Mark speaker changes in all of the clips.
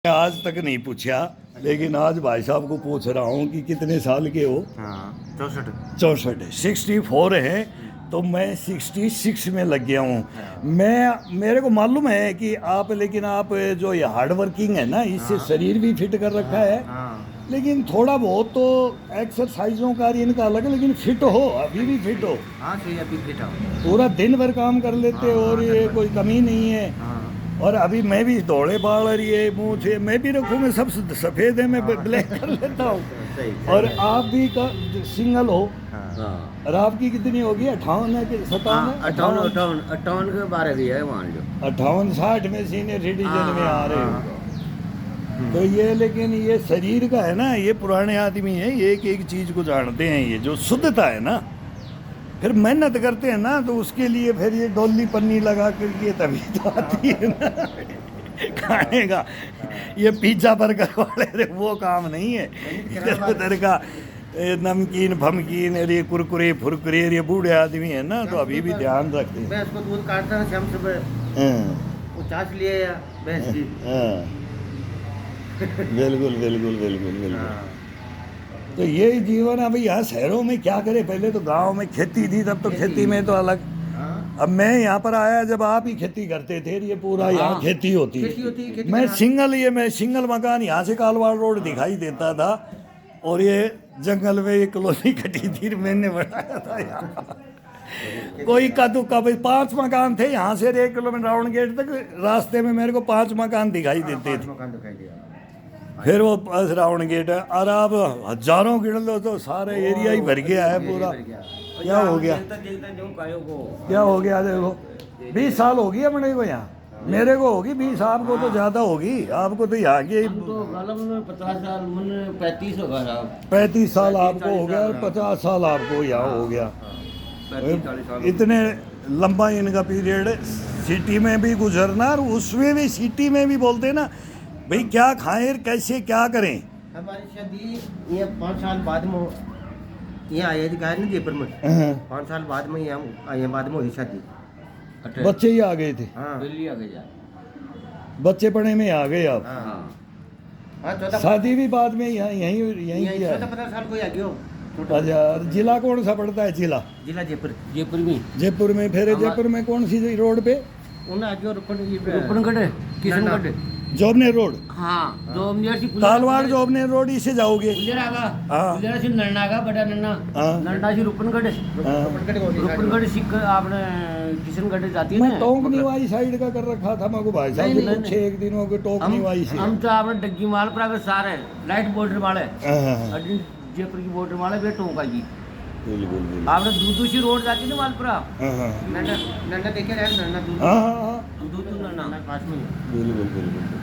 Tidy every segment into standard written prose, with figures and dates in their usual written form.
Speaker 1: आज तक नहीं पूछा, लेकिन आज भाई साहब को पूछ रहा हूँ कि कितने साल के हो।
Speaker 2: हाँ 64
Speaker 1: 64 है, 64 है, तो मैं 66 में लग गया हूँ। मेरे को मालूम है कि आप, लेकिन आप जो ये हार्ड वर्किंग है ना, इससे शरीर भी फिट कर रखा है।
Speaker 2: हाँ
Speaker 1: लेकिन थोड़ा बहुत तो एक्सरसाइजों का इनका अलग है, लेकिन फिट हो, अभी भी फिट हो,
Speaker 2: हाँ सही अभी फिट हो।
Speaker 1: पूरा दिन भर काम कर लेते हो और ये कोई कमी नहीं है।
Speaker 2: हाँ
Speaker 1: और अभी मैं भी दौड़े बाल और ये मुँह थे, मैं भी रखूँ, मैं सब सफ़ेद है, मैं ब्लैक कर लेता हूँ।
Speaker 2: सही
Speaker 1: और आप भी सिंगल हो,
Speaker 2: हाँ
Speaker 1: और आपकी कितनी होगी? 58 है कि 57?
Speaker 2: 58 के बारे भी है मान लो।
Speaker 1: 58 60 में सीनियर सिटीजन में आ रहे हो। तो ये, लेकिन ये शरीर का है ना, ये पुराने आदमी है, ये एक एक चीज़ को जानते हैं। ये जो शुद्धता है ना, फिर मेहनत करते हैं ना, तो उसके लिए फिर ये डोली पन्नी लगा कर ये तभी तो आती है ना खाने का। ये पिज्जा बर्गर वाले वो काम नहीं है। इधर उधर का नमकीन फमकीन और ये कुरकुरे फुरकुरे, ये बूढ़े आदमी है ना, तो अभी भी ध्यान रखते हैं।
Speaker 2: मैं उसको दूध काटता हूँ शाम सुबह,
Speaker 1: हाँ,
Speaker 2: वो चाश लिए या भैंस की।
Speaker 1: हाँ, बिल्कुल बिल्कुल बिल्कुल बिल्कुल।
Speaker 2: हाँ
Speaker 1: तो ये जीवन, अब यहाँ शहरों में क्या करे, पहले तो गांव में खेती थी, तब तो खेती में तो अलग।
Speaker 2: हाँ
Speaker 1: अब मैं यहाँ पर आया जब आप ही खेती करते थे, ये पूरा यहाँ खेती होती
Speaker 2: खेती होती है,
Speaker 1: है।
Speaker 2: खेती
Speaker 1: मैं
Speaker 2: करना।
Speaker 1: मैं सिंगल मकान यहाँ से कालवाड़ रोड दिखाई देता था, और ये जंगल में ये कॉलोनी कटी थी, मैंने बनाया था यहाँ। कोई का दुक्का भाई, 5 मकान थे यहाँ से 1 किलोमीटर राउंड गेट तक, रास्ते में मेरे को 5 मकान दिखाई देते थे।
Speaker 2: मकान दिखाई दिया।
Speaker 1: फिर वो बस राउंड गेट है, और अब हजारों गिन लो तो सारे एरिया ही भर गया है पूरा। क्या हो गया, क्या हो गया? देखो 20 साल हो गई अपने को यहाँ, मेरे को होगी 20, आपको तो ज़्यादा होगी, आपको तो यहाँ की
Speaker 2: तो गलम में 50 साल, मन 35 होगा साहब।
Speaker 1: 35 साल आपको हो गया, 50 साल आपको यहाँ हो गया।
Speaker 2: 35-40 साल।
Speaker 1: इतने लंबा इनका पीरियड सिटी में भी गुजरना, और उसमें भी सिटी में भी बोलते ना भाई क्या खाएं, कैसे क्या करें।
Speaker 2: हमारी शादी ये 5 साल बाद में यहाँ आए थे, कहा ना जयपुर में। 5 साल बाद में यहाँ आए, बाद में हुई शादी।
Speaker 1: बच्चे ही आ गए थे,
Speaker 2: हाँ दिल्ली आ गया।
Speaker 1: बच्चे पढ़े में आ गए आप।
Speaker 2: हाँ हाँ 14
Speaker 1: शादी भी बाद में यहीं यहीं यहीं किया है।
Speaker 2: 14-15 साल को आ गया।
Speaker 1: अच्छा, जिला कौन सा पड़ता है? जिला
Speaker 2: जिला जयपुर। जयपुर में
Speaker 1: जयपुर में। फिर जयपुर में कौन सी रोड पे?
Speaker 2: उन्हें आगे रुपनगढ़ किशनगढ़
Speaker 1: जोबनेर रोड।
Speaker 2: हाँ जोबनेर से
Speaker 1: तालवाड़ जोबनेर रोड, इससे जाओगे। हाँ।
Speaker 2: से नन्ना बड़ा नन्ना,
Speaker 1: हाँ।
Speaker 2: नन्ना से रुपनगढ़, रुपनगढ़ से आपने किशनगढ़ जाती है
Speaker 1: मैं
Speaker 2: ना।
Speaker 1: टोंकनी वाली साइड का कर रखा था, मैं को भाई साहब
Speaker 2: नहीं,
Speaker 1: ने पूछे एक दिन हो गए टोंकनी वाली से।
Speaker 2: हम तो आपने डग्गी माल पर आगे सारे लाइट बॉर्डर वाले,
Speaker 1: हाँ,
Speaker 2: जयपुर की बॉर्डर वाले वे टोंका जी।
Speaker 1: बिल्कुल बिल्कुल।
Speaker 2: आपने दूधूसी रोड जाती है ना मालपुरा,
Speaker 1: हाँ,
Speaker 2: नन्ना नन्ना देखे रहे, नन्ना दूध
Speaker 1: हाँ,
Speaker 2: दूध नन्ना पास में।
Speaker 1: बिल्कुल बिल्कुल।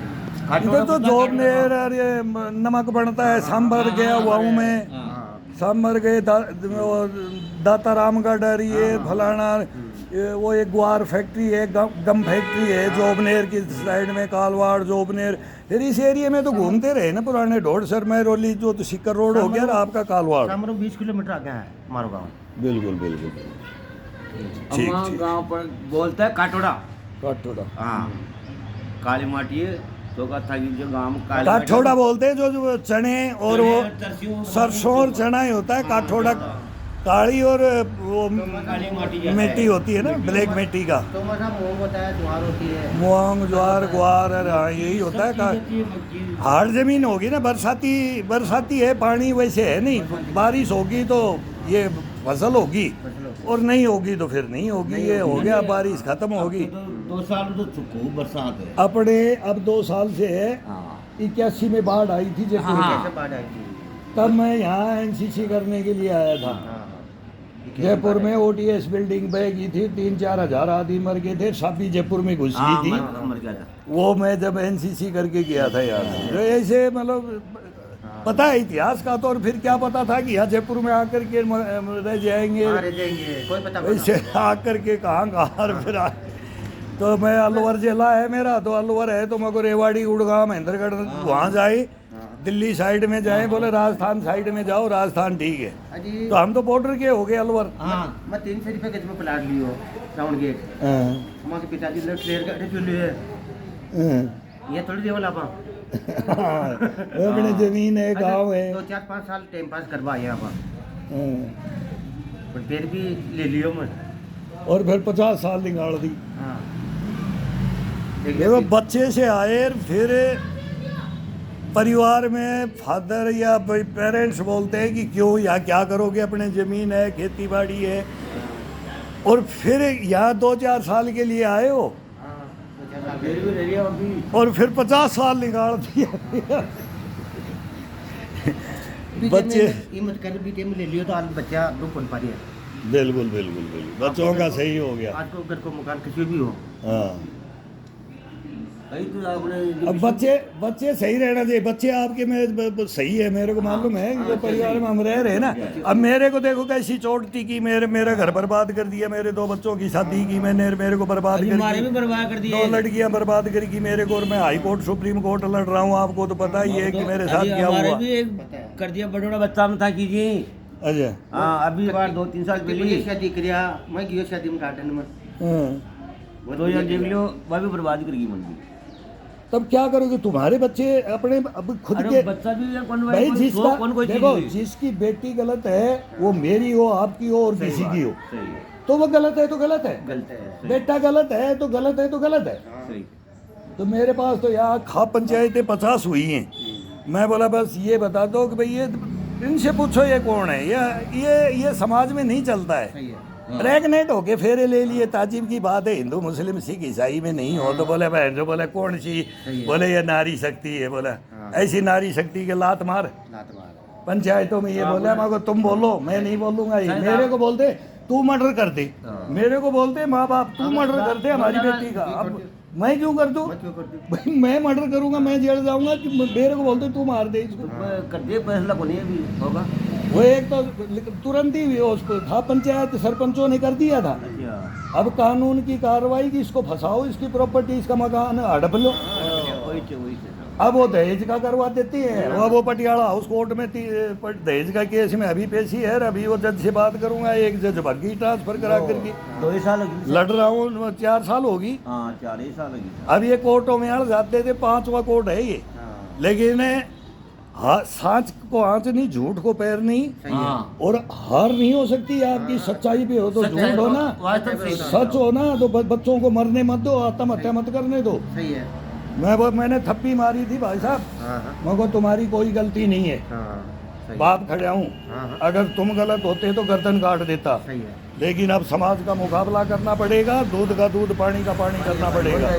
Speaker 1: इधर तो जोबनेर और ये नमक बनता है, सांभर गया हुआ हूँ मैं, सांभर गए, दाता रामगढ़ और ये फलाना, ये वो एक ग्वार फैक्ट्री है, गम फैक्ट्री है जोबनेर की साइड में, कालवाड़ जोबनेर। फिर इस एरिया में तो घूमते रहे ना, पुराने ढोड़सर मैरोली जो तो सिक्कर रोड हो गया, और आपका कालवाड़
Speaker 2: 20 किलोमीटर आगे है हमारा गाँव।
Speaker 1: बिल्कुल बिल्कुल। ठीक ठीक।
Speaker 2: गाँव पर बोलता है काटोड़ा।
Speaker 1: काठोड़ा,
Speaker 2: हाँ काली माटी है तो का था कि जो गांव में काली
Speaker 1: काठोड़ा बोलते हैं जो चने और वो सरसों और चना ही होता है काठोड़ा। काली और वो
Speaker 2: काली माटी
Speaker 1: मिट्टी होती है ना, ब्लैक मिट्टी का।
Speaker 2: तो मतलब मूंग होता है, ज्वार होती है,
Speaker 1: मूंग ज्वार ग्वार, और हाँ यही होता है। हार्ड जमीन होगी ना, बरसाती बरसाती है, पानी वैसे है नहीं, बारिश होगी तो ये फसल होगी, और नहीं होगी तो फिर नहीं होगी। ये हो गया, बारिश खत्म होगी।
Speaker 2: 2 साल तो खूब बरसात है
Speaker 1: अपने अब 2 साल से है। 81 में बाढ़ आई थी जयपुर में,
Speaker 2: कैसे बाढ़ आई थी?
Speaker 1: तब मैं यहाँ एनसीसी करने के लिए आया था। जयपुर में ओटीएस बिल्डिंग बह गई थी, 3-4 हजार आदमी मर गए थे, सभी जयपुर में घुस गई थी।
Speaker 2: मर गया था
Speaker 1: वो मैं जब एनसीसी करके गया था यार, तो ऐसे मतलब पता है इतिहास का, तो और फिर क्या पता था कि यहाँ जयपुर में आकर के रह जाएंगे,
Speaker 2: रह जाएंगे, कोई पता
Speaker 1: ऐसे आकर के कहाँ फिर तो मैं अलवर जिला है मेरा, तो अलवर है तो मेरे को रेवाड़ी गुड़गांव महेंद्रगढ़ वहाँ जाए, दिल्ली साइड में जाए, बोले राजस्थान साइड में जाओ, राजस्थान ठीक है।
Speaker 2: अजी
Speaker 1: तो हम तो बॉर्डर के हो गए अलवर।
Speaker 2: मैं 300 रुपये गज में प्लाट लियो राउंड गेट।
Speaker 1: हाँ,
Speaker 2: हमारे पिताजी ने क्लियर कर चुके हैं, ये थोड़ी देवल आप
Speaker 1: हाँ, वो अपने जमीन है, गांव है।
Speaker 2: 2-4-5 साल टाइम पास करवा आया वहाँ,
Speaker 1: हाँ,
Speaker 2: पर फिर भी ले लियो मैं।
Speaker 1: और फिर 50 साल निकाल दी।
Speaker 2: हाँ
Speaker 1: देखो बच्चे से आए, फिर परिवार में फादर या पेरेंट्स बोलते हैं कि क्यों, या क्या करोगे, अपने ज़मीन है, खेती बाड़ी है, और फिर यहाँ 2-4 साल के लिए आए हो
Speaker 2: फिर भी ले लिया अभी।
Speaker 1: और फिर 50 साल निकाल दिया। बच्चे
Speaker 2: कीमत कर भी टाइम ले लियो तो आज बच्चा दो पन पा रही है।
Speaker 1: बिल्कुल बिल्कुल बिल्कुल, बच्चों का सही हो गया।
Speaker 2: आज को घर को मकान किसी भी हो,
Speaker 1: हाँ,
Speaker 2: तो आपने
Speaker 1: अब बच्चे सही रहना चाहिए। बच्चे आपके में सही है, मेरे को मालूम है कि जो परिवार में हम रह रहे हैं ना। अब मेरे को देखो कैसी चोट थी कि मेरा घर बर्बाद कर दिया, मेरे 2 बच्चों की शादी की मैंने, मेरे को बर्बाद कर दिया, 2 लड़कियां बर्बाद करी की मेरे को, और मैं हाई कोर्ट सुप्रीम कोर्ट लड़ रहा हूँ। आपको तो पता ही है कि मेरे साथ क्या हुआ।
Speaker 2: कर दिया बड़ा बच्चा में था कीजिए।
Speaker 1: अच्छा,
Speaker 2: हाँ अभी बार 2-3 साल पहले शादी करिया, मैं गयो शादी में गार्डन में, वो 2 यार देख लियो, वो भी बर्बाद कर गई मन की।
Speaker 1: तब क्या करोगे? तुम्हारे बच्चे अपने अब खुद के
Speaker 2: बच्चा भी है, कौन
Speaker 1: भाई, जिसका
Speaker 2: कौन कोई
Speaker 1: देखो, जिसकी बेटी गलत है, वो मेरी हो, आपकी हो, और किसी की हो, तो वो गलत है तो गलत है, बेटा गलत है तो गलत है तो गलत है। तो मेरे पास तो यहाँ खा पंचायतें 50 हुई हैं। मैं बोला बस ये बता दो कि भाई ये इनसे पूछो ये कौन है, ये समाज में नहीं चलता है। प्रेग्नेंट होके फेरे ले लिए, ताजिब की बात है, हिंदू मुस्लिम सिख ईसाई में नहीं हो। तो बोले बहन जो बोले कौन सी, बोले ये नारी शक्ति है। बोला ऐसी नारी शक्ति के लात मार पंचायतों में। ये बोला मगर तुम बोलो, मैं नहीं बोलूंगा। ये मेरे को बोलते तू मर्डर कर दे, मेरे को बोलते माँ बाप तू मर्डर कर दे हमारी बेटी का। अब मैं क्यों कर दूं भाई? मैं मर्डर करूंगा, मैं जेल जाऊंगा कि मेरे को बोलते तू मार दे इसको?
Speaker 2: कर दे फैसला को नहीं अभी होगा।
Speaker 1: वो एक तो तुरंत ही उसको था, पंचायत सरपंचों ने कर दिया था। अब कानून की कार्रवाई की, इसको फंसाओ, इसकी प्रॉपर्टी, इसका मकान हड़प लो। अब वो दहेज का करवा देती है। वो पटियाला हाउस कोर्ट में दहेज का केस में अभी पेशी है। अभी वो जज से बात करूंगा, एक जज भगी ट्रांसफर करा करके।
Speaker 2: 2 साल
Speaker 1: लड़ रहा हूँ, 4 साल होगी।
Speaker 2: हाँ 4 ही साल लगी।
Speaker 1: अब ये कोर्टों में अड़ जाते थे, 5वां कोर्ट है ये। लेकिन हाँ, सांच को आंच नहीं, झूठ को पैर नहीं, और हार नहीं हो सकती आपकी सच्चाई पे हो तो। झूठ हो ना, सच हो ना, तो बच्चों को मरने मत दो, आत्महत्या मत करने दो।
Speaker 2: सही है।
Speaker 1: मैंने थप्पी मारी थी भाई साहब, मगर तुम्हारी कोई गलती नहीं है। बाप खड़ा हूँ, अगर तुम गलत होते तो गर्दन काट देता। लेकिन अब समाज का मुकाबला करना पड़ेगा, दूध का दूध पानी का पानी करना पड़ेगा,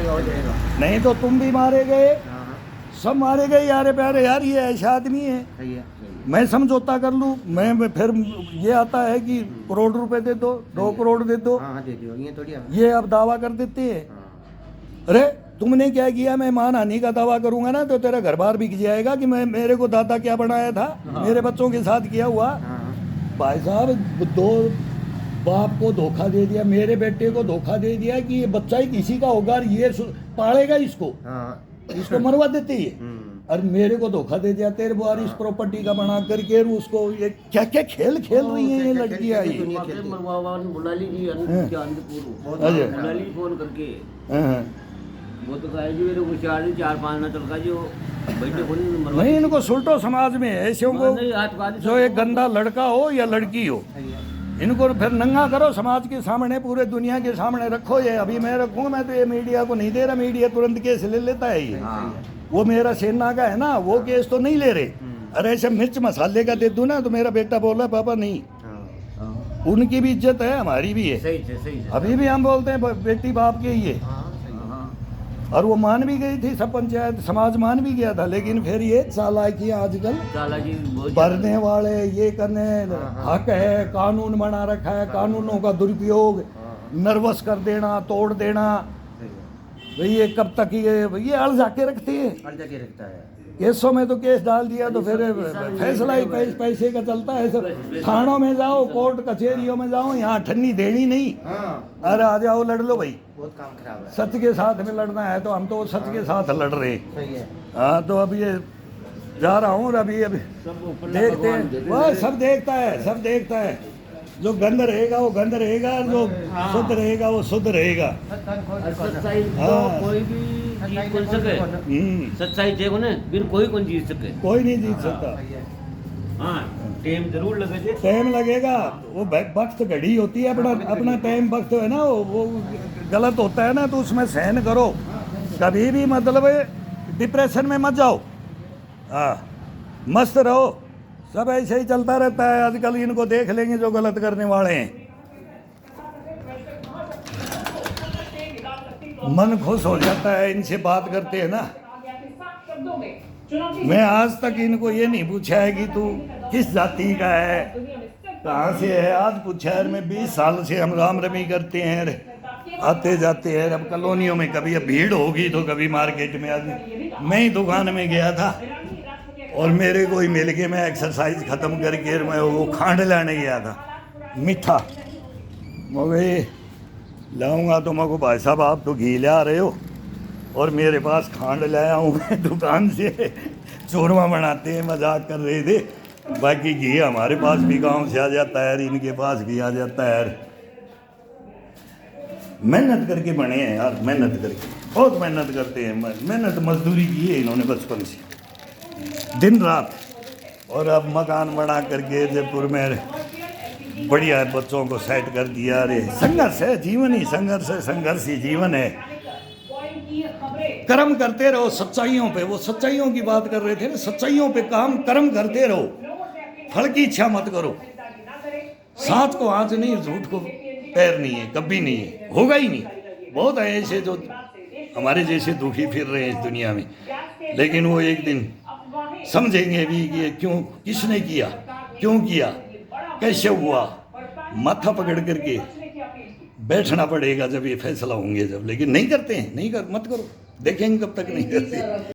Speaker 1: नहीं तो तुम भी मारे गए, सब मारे गए। यारे प्यारे यार, ये ऐसा आदमी है। मैं समझौता कर लूँ, मैं फिर ये आता है कि करोड़ रुपए दे दो, 2 करोड़ दे दो, ये अब दावा कर देते हैं। अरे तुमने क्या किया? मैं मानहानि का दावा करूंगा ना तो तेरा घर बार बिक जाएगा कि मेरे को दादा क्या बनाया था, मेरे बच्चों के साथ किया हुआ। भाई साहब, 2 बाप को धोखा दे दिया, मेरे बेटे को धोखा दे दिया कि ये बच्चा ही किसी का होगा, ये पालेगा इसको मरवा देते ही। और मेरे को धोखा दे दिया, तेरे बुआरी इस प्रॉपर्टी का बना करके उसको। ये क्या क्या खेल खेल रही हैं ये लड़कियां। ये
Speaker 2: बुला लीजिए फोन करके, वो तो कहेगी मेरे को 4-5 ना चलका जो बैठे को
Speaker 1: नहीं। इनको सुल्टो समाज में ऐसे को, जो एक गंदा लड़का हो या लड़की हो, इनको फिर नंगा करो समाज के सामने, पूरे दुनिया के सामने रखो। ये अभी मैं रखूंगा, मैं तो ये मीडिया को नहीं दे रहा, मीडिया तुरंत केस ले लेता है। ये वो मेरा सेना का है ना, वो केस तो नहीं ले रहे। अरे ऐसे मिर्च मसाले का दे दूं ना तो मेरा बेटा बोला पापा नहीं। उनकी भी इज्जत है, हमारी भी है।
Speaker 2: सही।
Speaker 1: अभी भी हम बोलते हैं बेटी बाप के ही है। और वो मान भी गई थी, सब पंचायत समाज मान भी गया था। लेकिन फिर ये चालाकी आजकल भरने वाले, ये करने हक है, कानून बना रखा है, कानूनों का दुरुपयोग, नर्वस कर देना, तोड़ देना। भाई ये कब तक ये अड़ जाके रखती है। केसों में तो केस डाल दिया तो फिर फैसला ही पैसे का चलता है। सब थानों में जाओ, कोर्ट कचहरियों में जाओ, यहाँ ठन्नी देनी नहीं। अरे आ जाओ लड़ लो भाई,
Speaker 2: बहुत काम खराब है।
Speaker 1: सच के साथ में लड़ना है तो हम तो सच के साथ लड़ रहे। हाँ तो अब ये जा रहा हूँ, अभी देखते हैं। वह सब देखता है। जो गंद रहेगा वो गंद रहेगा, जो शुद्ध रहेगा वो शुद्ध रहेगा।
Speaker 2: सच्चाई तो कोई भी
Speaker 3: जीत कौन सके, सच्चाई देखो ना, बिन कोई कौन जीत सके।
Speaker 1: कोई नहीं जीत सकता।
Speaker 3: हाँ टाइम जरूर लगे थे।
Speaker 1: टाइम लगेगा, वो वक्त घड़ी होती है, अपना टाइम वक्त है ना, वो गलत होता है ना, तो उसमें सहन करो। कभी भी मतलब डिप्रेशन में मत जाओ, हाँ मस्त रहो। सब ऐसे ही चलता रहता है आजकल, इनको देख लेंगे जो गलत करने वाले हैं। मन खुश हो जाता है इनसे बात करते हैं ना। मैं आज तक इनको ये नहीं पूछा है कि तू किस जाति का है, कहाँ से है। आज पूछा है, मैं 20 साल से हम राम रमी करते हैं, आते जाते हैं। अब कॉलोनियों में कभी अब भीड़ होगी तो कभी मार्केट में आदमी। मैं ही दुकान में गया था और मेरे को ही मिल के, मैं एक्सरसाइज ख़त्म करके मैं वो खांड लाने गया था, मीठा। मगर लाऊंगा तो मको भाई साहब आप तो घी ला रहे हो और मेरे पास खांड लाया हूँ मैं दुकान से। चोरमा बनाते हैं, मजाक कर रहे थे। बाकी घी हमारे पास भी गांव से आ जाता है, इनके पास भी आ जाता है। मेहनत करके बने हैं यार, मेहनत करके, बहुत मेहनत करते हैं। मेहनत मजदूरी की है इन्होंने बचपन से, दिन रात। और अब मकान बना करके जयपुर में बढ़िया बच्चों को सेट कर दिया। अरे संघर्ष है, जीवन ही संघर्ष है, संघर्ष ही जीवन है। कर्म करते रहो सच्चाइयों पे, वो सच्चाइयों की बात कर रहे थे ना, सच्चाइयों पे काम कर्म करते रहो, फल की इच्छा मत करो। साथ को आज नहीं, झूठ को पैर नहीं है, कभी नहीं है, होगा ही नहीं। बहुत है ऐसे जो हमारे जैसे दुखी फिर रहे हैं इस दुनिया में, लेकिन वो एक दिन समझेंगे भी कि क्यों, किसने किया, क्यों किया, कैसे हुआ। माथा पकड़ करके बैठना पड़ेगा जब ये फैसला होंगे जब। लेकिन नहीं करते हैं, नहीं कर, मत करो, देखेंगे कब तक नहीं करते।